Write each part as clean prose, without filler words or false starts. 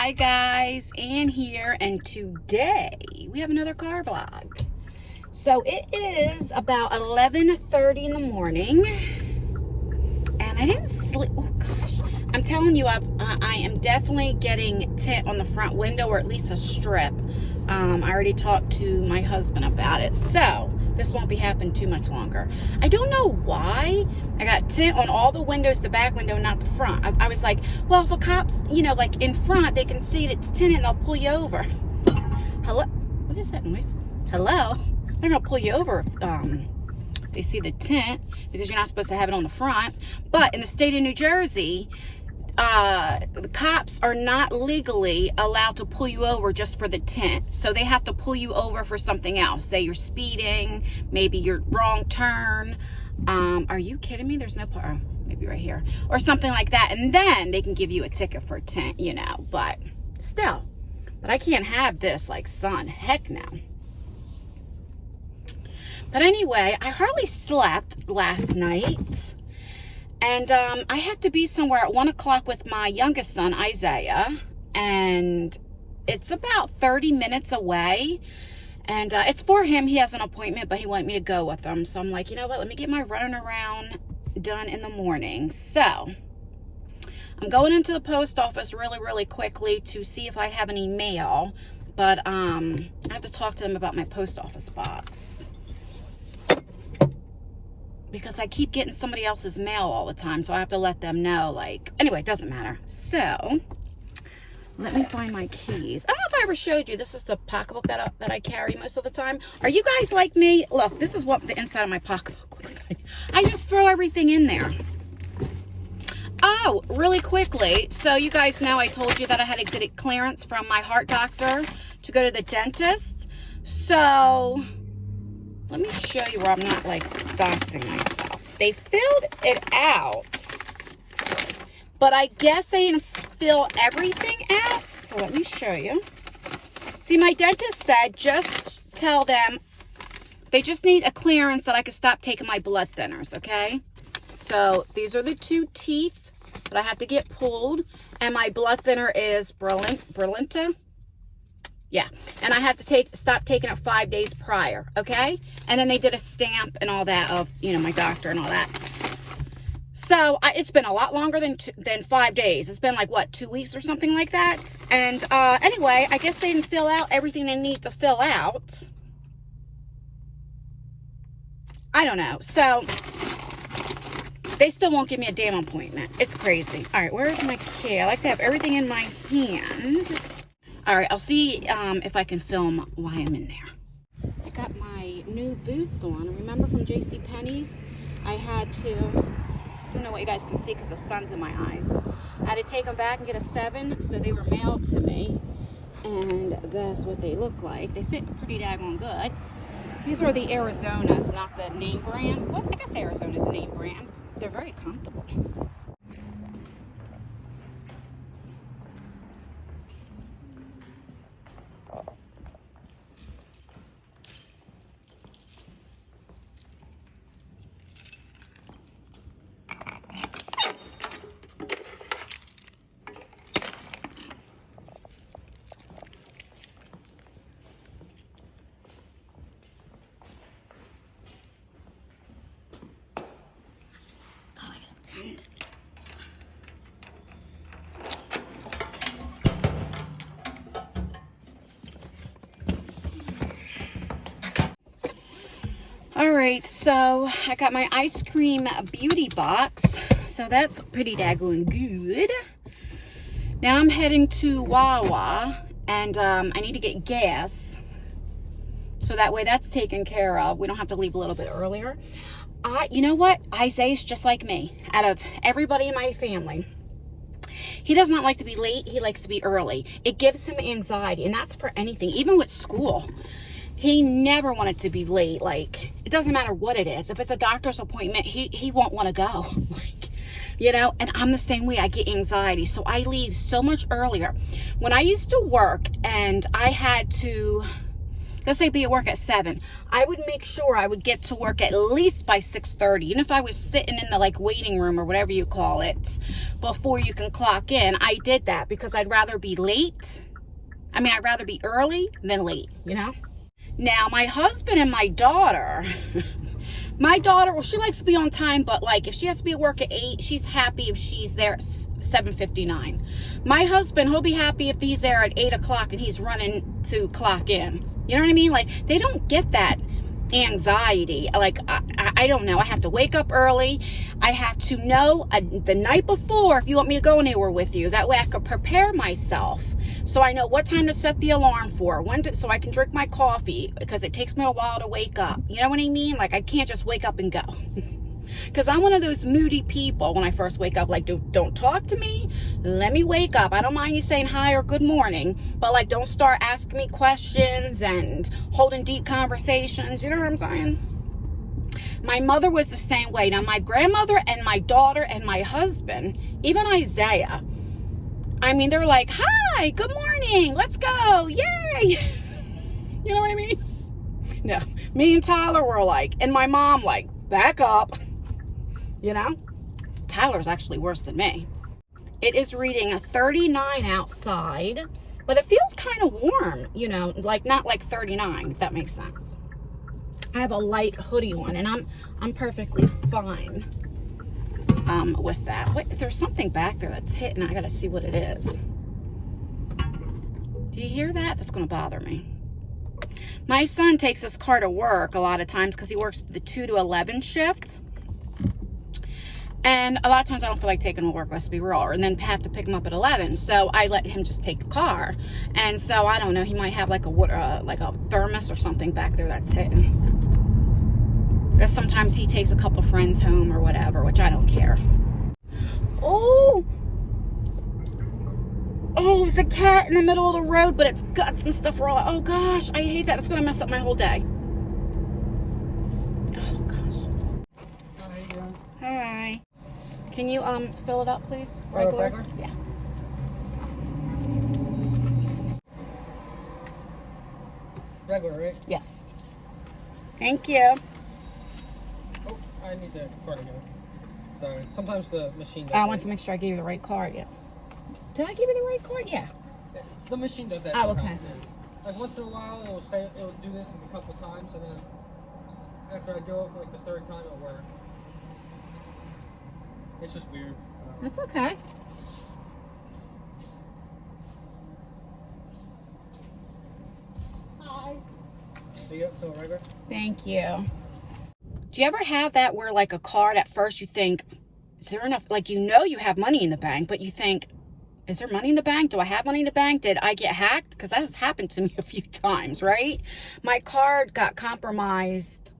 Hi guys, Ann here, and today we have another car vlog. So it is about 11:30 in the morning, and I didn't sleep. Oh gosh, I'm telling you, I am definitely getting tint on the front window, or at least a strip. I already talked to my husband about it, so this won't be happening too much longer. I don't know why I got tint on all the windows, the back window, not the front. I was like, well, if a cop's, like in front, they can see that it's tinted and they'll pull you over. Hello? What is that noise? Hello? They're gonna pull you over if they see the tint, because you're not supposed to have it on the front. But in the state of New Jersey, the cops are not legally allowed to pull you over just for the tint. So they have to pull you over for something else. Say you're speeding, maybe you're wrong turn. Are you kidding me? There's no part, maybe right here, or something like that. And then they can give you a ticket for tint, but still. But I can't have this, like, son, heck no. But anyway, I hardly slept last night. And I have to be somewhere at 1 o'clock with my youngest son, Isaiah. And it's about 30 minutes away. And it's for him. He has an appointment, but he wanted me to go with him. So I'm like, you know what? Let me get my running around done in the morning. So I'm going into the post office really, really quickly to see if I have any mail. But I have to talk to them about my post office box, because I keep getting somebody else's mail all the time, so I have to let them know, anyway, it doesn't matter. So, let me find my keys. I don't know if I ever showed you, this is the pocketbook that I carry most of the time. Are you guys like me? Look, this is what the inside of my pocketbook looks like. I just throw everything in there. Oh, really quickly, so you guys know I told you that I had to get a clearance from my heart doctor to go to the dentist. So let me show you where I'm not doxing myself. They filled it out, but I guess they didn't fill everything out. So let me show you. See, my dentist said just tell them they just need a clearance that I can stop taking my blood thinners, okay? So these are the 2 teeth that I have to get pulled, and my blood thinner is Brilinta. Yeah, and I have to stop taking it 5 days prior, okay? And then they did a stamp and all that of, my doctor and all that. So it's been a lot longer than 5 days. It's been 2 weeks or something like that. And anyway, I guess they didn't fill out everything they need to fill out. I don't know. So they still won't give me a damn appointment. It's crazy. All right, where's my key? I like to have everything in my hand. All right, I'll see if I can film while I'm in there. I got my new boots on. Remember from JCPenney's? I had to, I don't know what you guys can see because the sun's in my eyes. I had to take them back and get a 7, so they were mailed to me. And that's what they look like. They fit pretty daggone good. These are the Arizonas, not the name brand. Well, I guess Arizona's the name brand. They're very comfortable. Alright, so I got my ice cream beauty box, so that's pretty daggone good. Now I'm heading to Wawa, and I need to get gas, so that way that's taken care of. We don't have to leave a little bit earlier. You know what? Isaiah's just like me. Out of everybody in my family, he does not like to be late. He likes to be early. It gives him anxiety, and that's for anything, even with school. He never wanted to be late. It doesn't matter what it is. If it's a doctor's appointment, he won't want to go. And I'm the same way. I get anxiety, so I leave so much earlier. When I used to work and I had to let's say be at work at 7, I would make sure I would get to work at least by 6:30. Even if I was sitting in the like waiting room or whatever you call it before you can clock in, I did that because I'd rather be late. I'd rather be early than late, you know? Now, my husband and my daughter, well, she likes to be on time, but like if she has to be at work at 8, she's happy if she's there at 7:59. My husband, he'll be happy if he's there at 8 o'clock and he's running to clock in. You know what I mean? Like, they don't get that anxiety. Like, I don't know. I have to wake up early. I have to know the night before if you want me to go anywhere with you. That way I can prepare myself. So I know what time to set the alarm for, so I can drink my coffee, because it takes me a while to wake up. You know what I mean? Like, I can't just wake up and go. Because I'm one of those moody people when I first wake up. Like, don't talk to me. Let me wake up. I don't mind you saying hi or good morning, but like, don't start asking me questions and holding deep conversations. You know what I'm saying? My mother was the same way. Now, my grandmother and my daughter and my husband, even Isaiah, they're like, hi, good morning, let's go, yay. You know what I mean? No, me and Tyler were like, and my mom like, back up. You know, Tyler's actually worse than me. It is reading a 39 outside, but it feels kind of warm, you know, like not like 39, if that makes sense. I have a light hoodie on, and I'm perfectly fine with that. Wait, there's something back there that's hitting. I gotta see what it is. Do you hear that? That's gonna bother me. My son takes his car to work a lot of times because he works the 2 to 11 shift. And a lot of times I don't feel like taking him to work, let's be real, and then have to pick him up at 11. So I let him just take the car. And so I don't know, he might have like a thermos or something back there that's hitting. Because sometimes he takes a couple friends home or whatever, which I don't care. Oh, there's a cat in the middle of the road, but its guts and stuff are all, oh gosh, I hate that. It's gonna mess up my whole day. Oh gosh. How are you doing? Hi. Can you fill it up, please? Regular? Yeah. Regular, right? Yes. Thank you. Oh, I need the card again. Sorry. Sometimes the machine does I want to make sure I gave you the right card. Yeah. Did I give you the right card? Yeah. The machine does that. Oh, sometimes, okay. yeah. Like once in a while, it'll do this a couple times, and then after I do it for like the 3rd time, it'll work. It's just weird. That's okay. Hi. There you go. Fill it right there. Thank you. Do you ever have that where like a card at first you think, is there enough, like you know you have money in the bank, but you think, is there money in the bank? Do I have money in the bank? Did I get hacked? Because that has happened to me a few times, right? My card got compromised,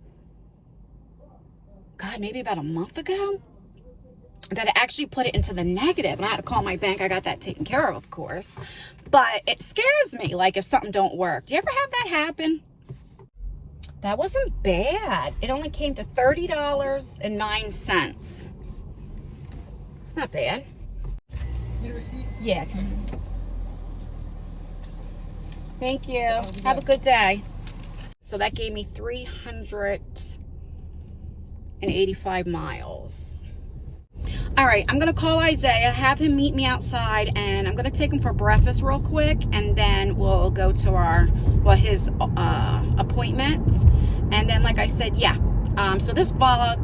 God, maybe about a month ago. That it actually put it into the negative, and I had to call my bank. I got that taken care of course. But it scares me, like if something don't work. Do you ever have that happen? That wasn't bad. It only came to $30.09. It's not bad. Need a receipt? Yeah. Thank you. Have a good day. So that gave me 385 miles. All right, I'm gonna call Isaiah, have him meet me outside, and I'm gonna take him for breakfast real quick, and then we'll go to his appointments. And then, like I said, yeah. So this vlog,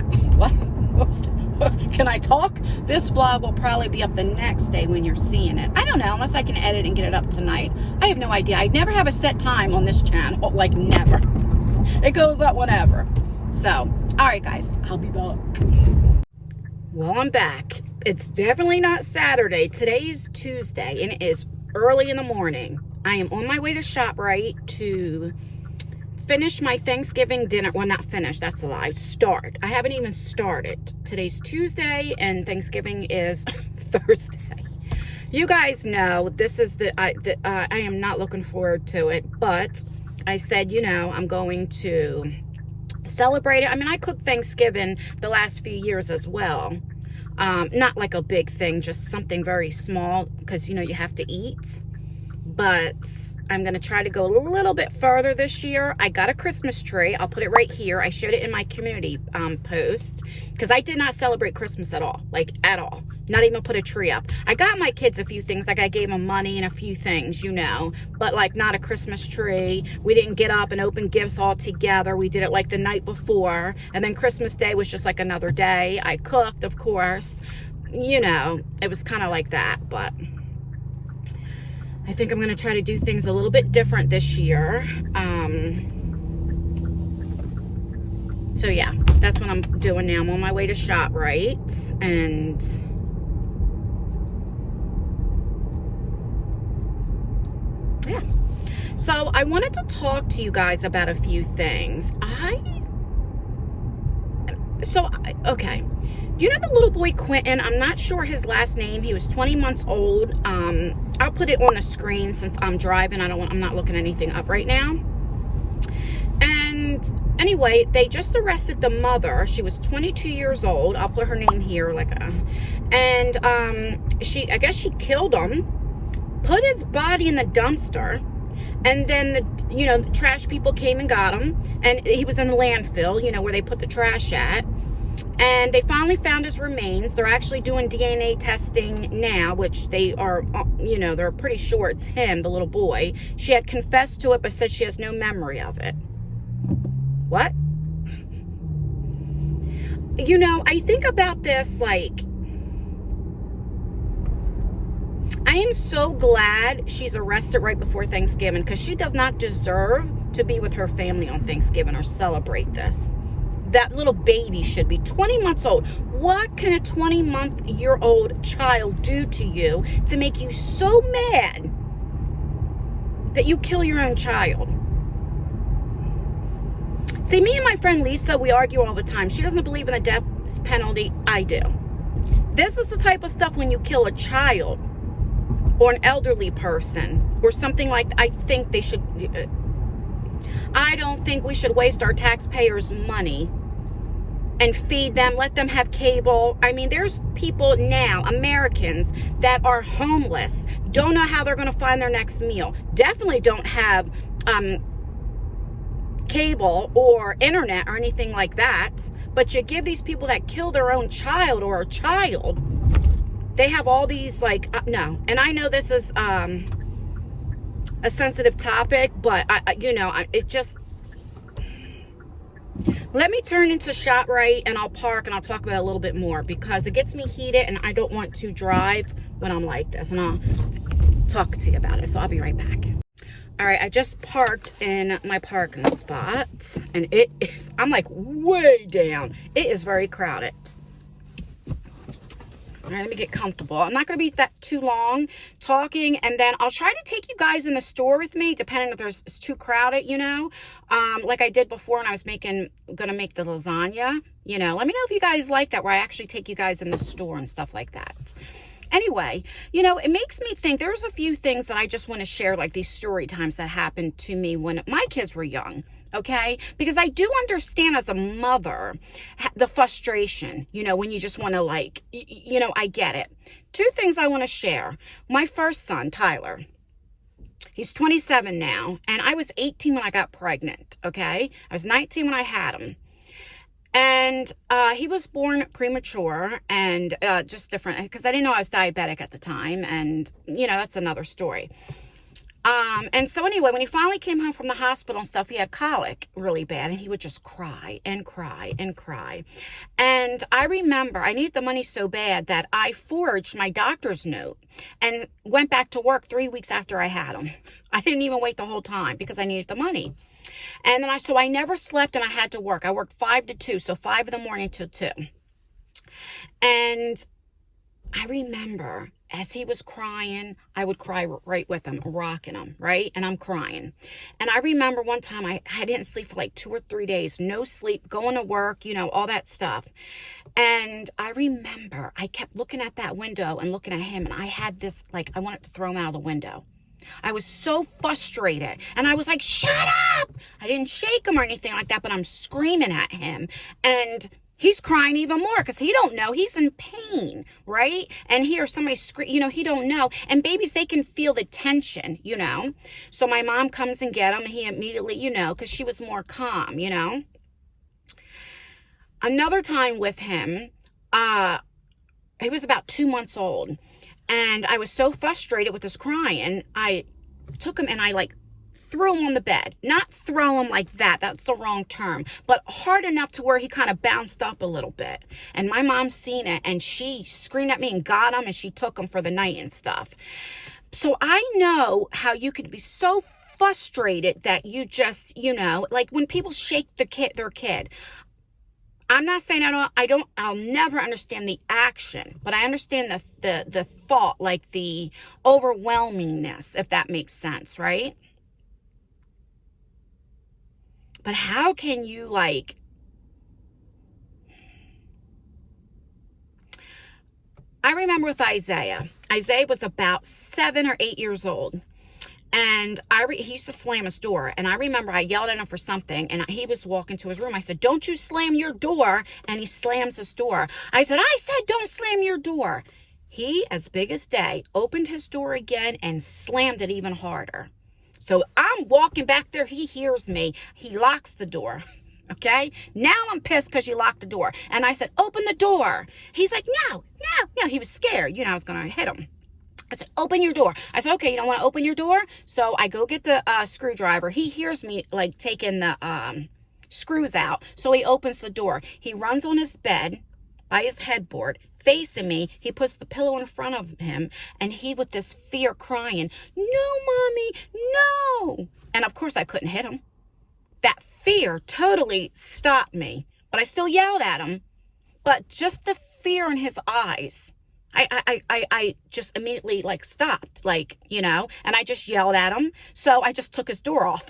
can I talk? This vlog will probably be up the next day when you're seeing it. I don't know, unless I can edit and get it up tonight. I have no idea. I never have a set time on this channel, like never. It goes up whenever. So, all right, guys, I'll be back. Well, I'm back. It's definitely not Saturday. Today is Tuesday, and it is early in the morning. I am on my way to ShopRite to finish my Thanksgiving dinner. Well, not finish, that's a lie. Start. I haven't even started. Today's Tuesday, and Thanksgiving is Thursday. You guys know this is I am not looking forward to it, but I said, you know, I'm going to celebrate it. I mean, I cooked Thanksgiving the last few years as well. Not like a big thing, just something very small, because you know you have to eat. but I'm going to try to go a little bit further this year. I got a Christmas tree. I'll put it right here. I showed it in my community post because I did not celebrate Christmas at all, like at all. Not even put a tree up. I got my kids a few things, like I gave them money and a few things, you know, but like not a Christmas tree. We didn't get up and open gifts all together. We did it like the night before, and then Christmas Day was just like another day. I cooked, of course, you know, it was kind of like that, but I think I'm going to try to do things a little bit different this year. So yeah, that's what I'm doing now. I'm on my way to ShopRite, and yeah. So I wanted to talk to you guys about a few things. Okay. You know the little boy Quiton? I'm not sure his last name. He was 20 months old. I'll put it on the screen since I'm driving. I'm not looking anything up right now. And anyway, they just arrested the mother. She was 22 years old. I'll put her name here, I guess she killed him, put his body in the dumpster, and then the trash people came and got him, and he was in the landfill, where they put the trash at. And they finally found his remains. They're actually doing DNA testing now, which they are, they're pretty sure it's him, the little boy. She had confessed to it, but said she has no memory of it. What? I think about this, I am so glad she's arrested right before Thanksgiving, because she does not deserve to be with her family on Thanksgiving or celebrate this. That little baby should be 20 months old. What can a 20-month-year-old child do to you to make you so mad that you kill your own child? See, me and my friend Lisa, we argue all the time. She doesn't believe in the death penalty. I do. This is the type of stuff when you kill a child or an elderly person or something like that. I think they should... I don't think we should waste our taxpayers' money and feed them, let them have cable. I mean, there's people now, Americans, that are homeless, don't know how they're going to find their next meal, definitely don't have cable or internet or anything like that. But you give these people that kill their own child or a child, they have all these, no. And I know this is a sensitive topic, but it just, let me turn into ShopRite and I'll park and I'll talk about it a little bit more, because it gets me heated and I don't want to drive when I'm like this, and I'll talk to you about it. So I'll be right back. All right, I just parked in my parking spot, and it is, I'm way down. It is very crowded. All right, let me get comfortable. I'm not going to be that too long talking, and then I'll try to take you guys in the store with me, depending if it's too crowded, like I did before when I was going to make the lasagna. Let me know if you guys like that, where I actually take you guys in the store and stuff like that. Anyway, it makes me think there's a few things that I just want to share, like these story times that happened to me when my kids were young. Okay, because I do understand as a mother the frustration, when you just want to I get it. Two things I want to share. My first son, Tyler, he's 27 now, and I was 18 when I got pregnant. Okay, I was 19 when I had him, and he was born premature and just different, because I didn't know I was diabetic at the time, and that's another story. And so anyway, when he finally came home from the hospital and stuff, he had colic really bad, and he would just cry and cry and cry. And I remember I needed the money so bad that I forged my doctor's note and went back to work 3 weeks after I had him. I didn't even wait the whole time because I needed the money. And then I never slept, and I had to work. I worked 5 to 2, so 5 in the morning till 2. And I remember as he was crying, I would cry right with him, rocking him, right? And I'm crying. And I remember one time I didn't sleep for 2 or 3 days, no sleep, going to work, all that stuff. And I remember I kept looking at that window and looking at him, and I had this, I wanted to throw him out of the window. I was so frustrated, and I was like, shut up! I didn't shake him or anything like that, but I'm screaming at him. And He's crying even more because he don't know. He's in pain, right? And here somebody scream, you know, he don't know. And babies, they can feel the tension, you know. So my mom comes and get him. And he immediately, you know, because she was more calm, you know. Another time with him, he was about 2 months old. And I was so frustrated with his crying, I took him and I like threw him on the bed. Not throw him like that. That's the wrong term. But hard enough to where he kind of bounced up a little bit. And my mom seen it and she screamed at me and got him and she took him for the night and stuff. So I know how you could be so frustrated that you just, you know, like when people shake their kid. I'm not saying I'll never understand the action, but I understand the thought, like the overwhelmingness, if that makes sense, right? But how can you, like, I remember with Isaiah. Isaiah was about 7 or 8 years old. And he used to slam his door. And I remember I yelled at him for something. And he was walking to his room. I said, don't you slam your door. And he slams his door. I said, don't slam your door. He, as big as day, opened his door again and slammed it even harder. So I'm walking back there. He hears me. He locks the door. Okay. Now I'm pissed because you locked the door. And I said, open the door. He's like, no. He was scared. You know, I was going to hit him. I said, open your door. I said, okay, you don't want to open your door? So I go get the screwdriver. He hears me like taking the screws out. So he opens the door. He runs on his bed by his headboard, facing me. He puts the pillow in front of him. And he, with this fear, crying, no, mommy, no. And of course I couldn't hit him. That fear totally stopped me. But I still yelled at him. But just the fear in his eyes, I just immediately like stopped, like, you know, and I just yelled at him. So I just took his door off.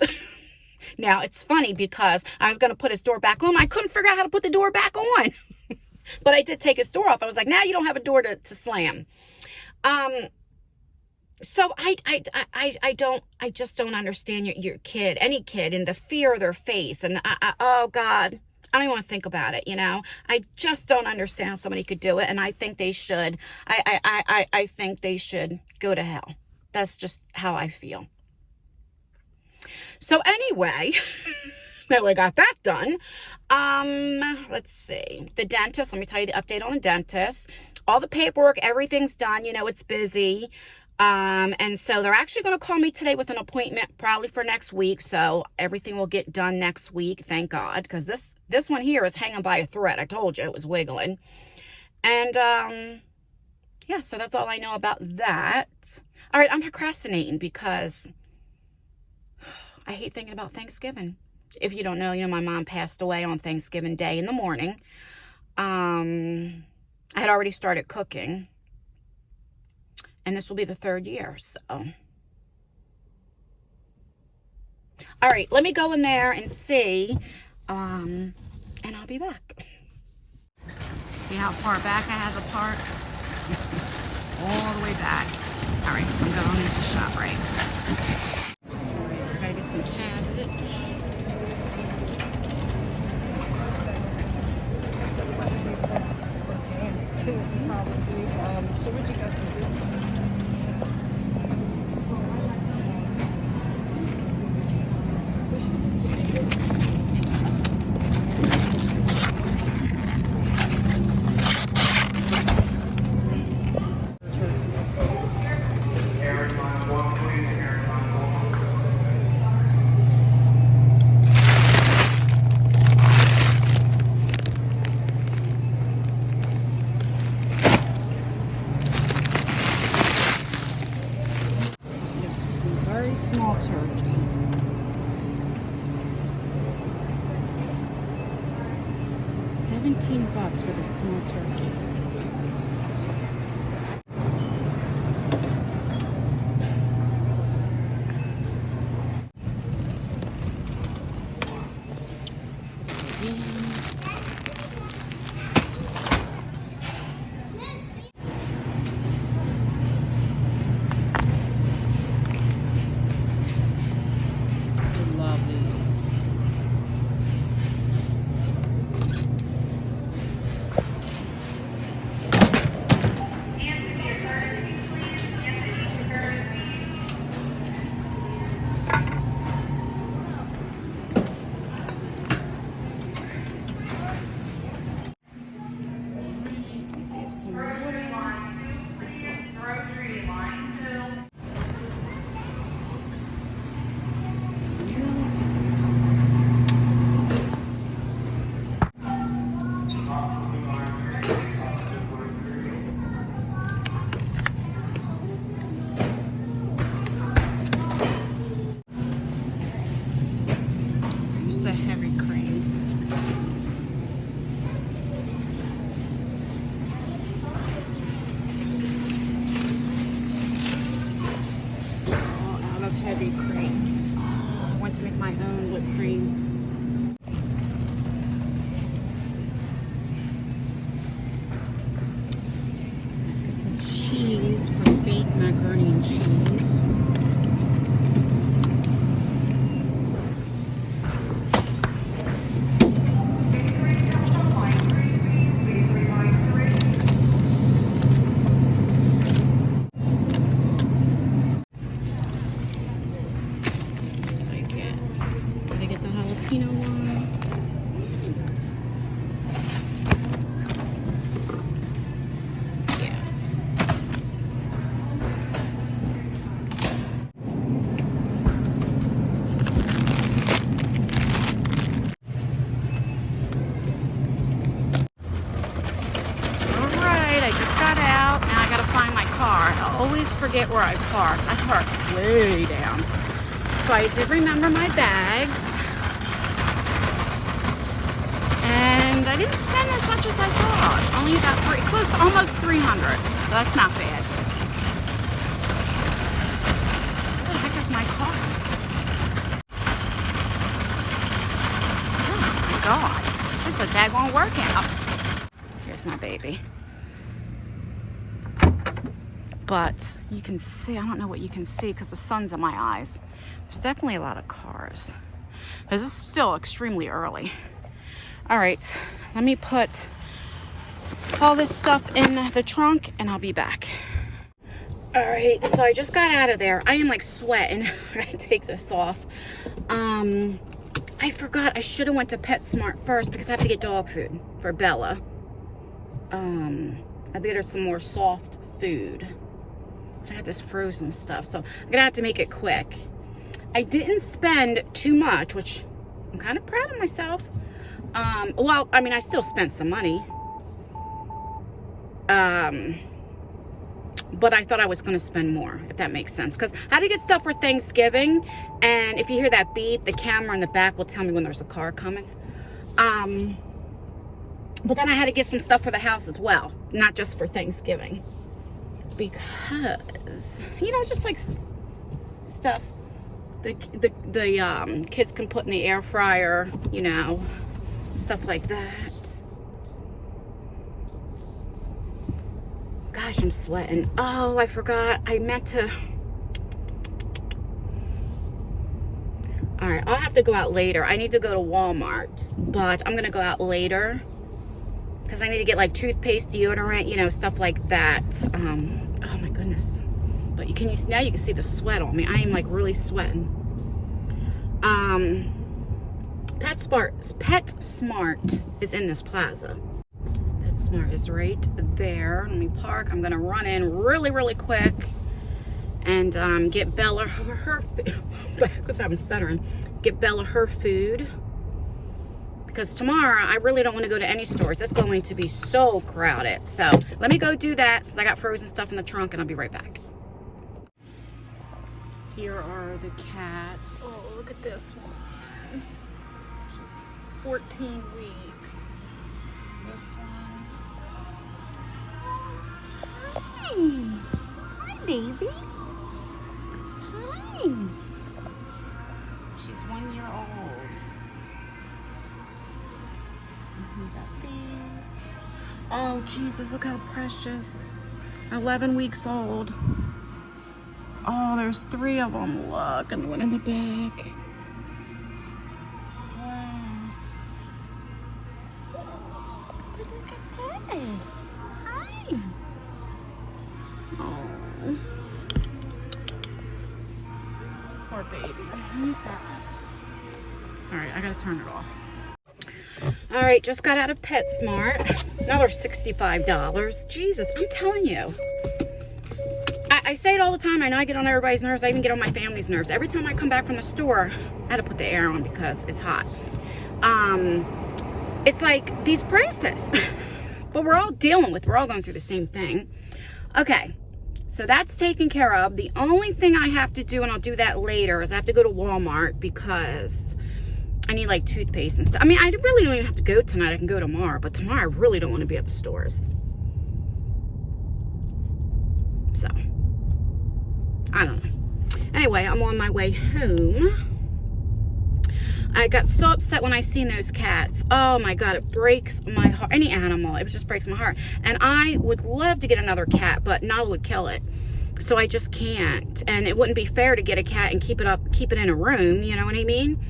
Now it's funny because I was going to put his door back on. I couldn't figure out how to put the door back on, but I did take his door off. I was like, now you don't have a door to slam. So I just don't understand your kid, any kid, and the fear of their face. And oh God, I don't even want to think about it, you know. I just don't understand how somebody could do it, and I think they should. I think they should go to hell. That's just how I feel. So anyway, now I got that done. Let's see. The dentist, let me tell you the update on the dentist. All the paperwork, everything's done. You know, it's busy. And so they're actually going to call me today with an appointment probably for next week. So everything will get done next week. Thank God. Because this one here is hanging by a thread. I told you it was wiggling. And, yeah, so that's all I know about that. All right. I'm procrastinating because I hate thinking about Thanksgiving. If you don't know, you know, my mom passed away on Thanksgiving Day in the morning. I had already started cooking. And this will be the 3rd year, so. All right, let me go in there and see, and I'll be back. See how far back I have the park? All the way back. All right, so I'm going into shop, right? All right, I gotta get some cabbage. So what you got some good? Small turkey. $17 for the small turkey. my own whipped cream. Let's get some cheese for baked macaroni and cheese. Always forget where I park. I park way down. So I did remember my bags. And I didn't spend as much as I thought. Only about close to almost 300. So that's not bad. Where the heck is my car? Oh my God. This is a daggone workout. Here's my baby. But you can see, I don't know what you can see because the sun's in my eyes. There's definitely a lot of cars. This is still extremely early. All right, let me put all this stuff in the trunk and I'll be back. All right, so I just got out of there. I am like sweating. I gotta take this off. I forgot I should have went to PetSmart first because I have to get dog food for Bella. I have to get her some more soft food. I had this frozen stuff, so I'm gonna have to make it quick. I didn't spend too much, which I'm kind of proud of myself. Well, I mean, I still spent some money. But I thought I was gonna spend more, if that makes sense. Because I had to get stuff for Thanksgiving, and if you hear that beep, the camera in the back will tell me when there's a car coming. But then I had to get some stuff for the house as well, not just for Thanksgiving. Because, you know, just like stuff the kids can put in the air fryer, you know, stuff like that. Gosh, I'm sweating. Oh, I forgot. I meant to. All right, I'll have to go out later. I need to go to Walmart, but I'm gonna go out later because I need to get like toothpaste, deodorant, you know, stuff like that. Oh my goodness. But now you can see the sweat on me. I am like really sweating. PetSmart is in this plaza. PetSmart is right there. Let me park. I'm gonna run in really quick and get Bella her because I've been stuttering. Get Bella her food. Because tomorrow, I really don't want to go to any stores. It's going to be so crowded. So, let me go do that since I got frozen stuff in the trunk, and I'll be right back. Here are the cats. Oh, look at this one. She's 14 weeks. This one. Hi. Hi, baby. Hi. She's 1 year old. We got these. Oh, Jesus, look how precious. 11 weeks old. Oh, there's 3 of them. Look, and the one in the back. Wow. Look at this. Hi. Oh. Poor baby. I hate that. All right, I gotta turn it off. All right, just got out of PetSmart. Another $65. Jesus, I'm telling you. I say it all the time. I know I get on everybody's nerves. I even get on my family's nerves. Every time I come back from the store, I had to put the air on because it's hot. It's like these prices. But we're all going through the same thing. Okay, so that's taken care of. The only thing I have to do, and I'll do that later, is I have to go to Walmart because I need like toothpaste and stuff. I mean, I really don't even have to go tonight. I can go tomorrow. But tomorrow I really don't want to be at the stores. So, I don't know. Anyway, I'm on my way home. I got so upset when I seen those cats. Oh my God, it breaks my heart. Any animal, it just breaks my heart. And I would love to get another cat, but Nala would kill it. So I just can't. And it wouldn't be fair to get a cat and keep it in a room, you know what I mean?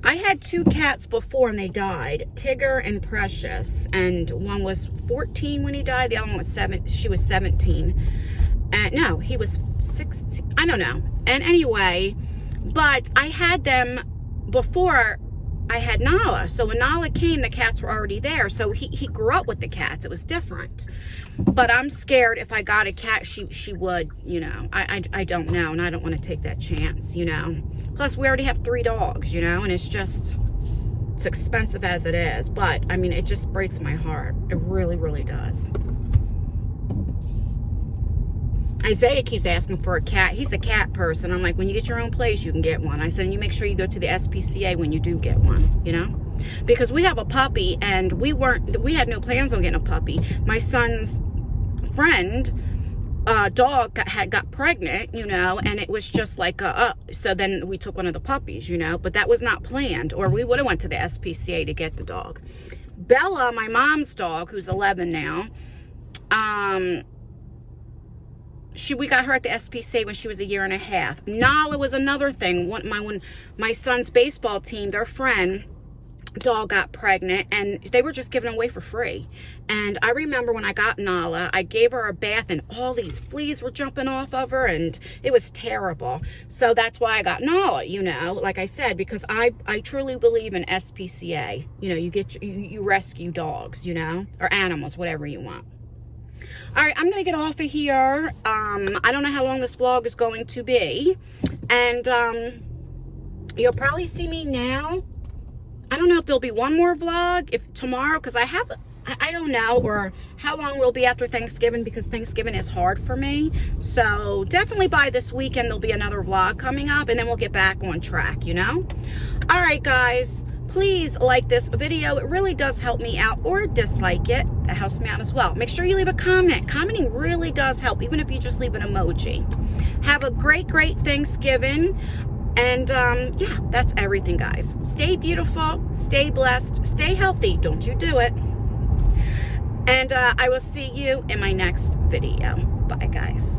I had 2 cats before and they died, Tigger and Precious, and one was 14 when he died, the other one was 7, she was 17. And no, he was 16, I don't know. And anyway, but I had them before I had Nala. So when Nala came, the cats were already there. So he grew up with the cats. It was different. But I'm scared if I got a cat, she would, you know. I don't know, and I don't want to take that chance, you know. Plus, we already have 3 dogs, you know, and it's expensive as it is. But, I mean, it just breaks my heart. It really, really does. Isaiah keeps asking for a cat. He's a cat person. I'm like, when you get your own place, you can get one. I said, and you make sure you go to the SPCA when you do get one, you know? Because we have a puppy, and we had no plans on getting a puppy. My son's friend, dog got pregnant, you know, and it was just like, so then we took one of the puppies, you know, but that was not planned, or we would have went to the SPCA to get the dog. Bella, my mom's dog, who's 11 now, we got her at the SPCA when she was 1.5 years. Nala was another thing. When my son's baseball team, their friend dog got pregnant, and they were just giving away for free. And I remember when I got Nala, I gave her a bath and all these fleas were jumping off of her, and it was terrible. So that's why I got Nala, you know, like I said, because I truly believe in SPCA. You know, you rescue dogs, you know, or animals, whatever you want. All right, I'm going to get off of here. I don't know how long this vlog is going to be. And you'll probably see me now. I don't know if there'll be one more vlog tomorrow, because I don't know, or how long we'll be after Thanksgiving, because Thanksgiving is hard for me. So definitely by this weekend, there'll be another vlog coming up, and then we'll get back on track, you know? All right, guys. Please like this video. It really does help me out, or dislike it. That helps me out as well. Make sure you leave a comment. Commenting really does help, even if you just leave an emoji. Have a great Thanksgiving. And yeah, that's everything, guys. Stay beautiful, stay blessed, stay healthy. Don't you do it. And I will see you in my next video. Bye, guys.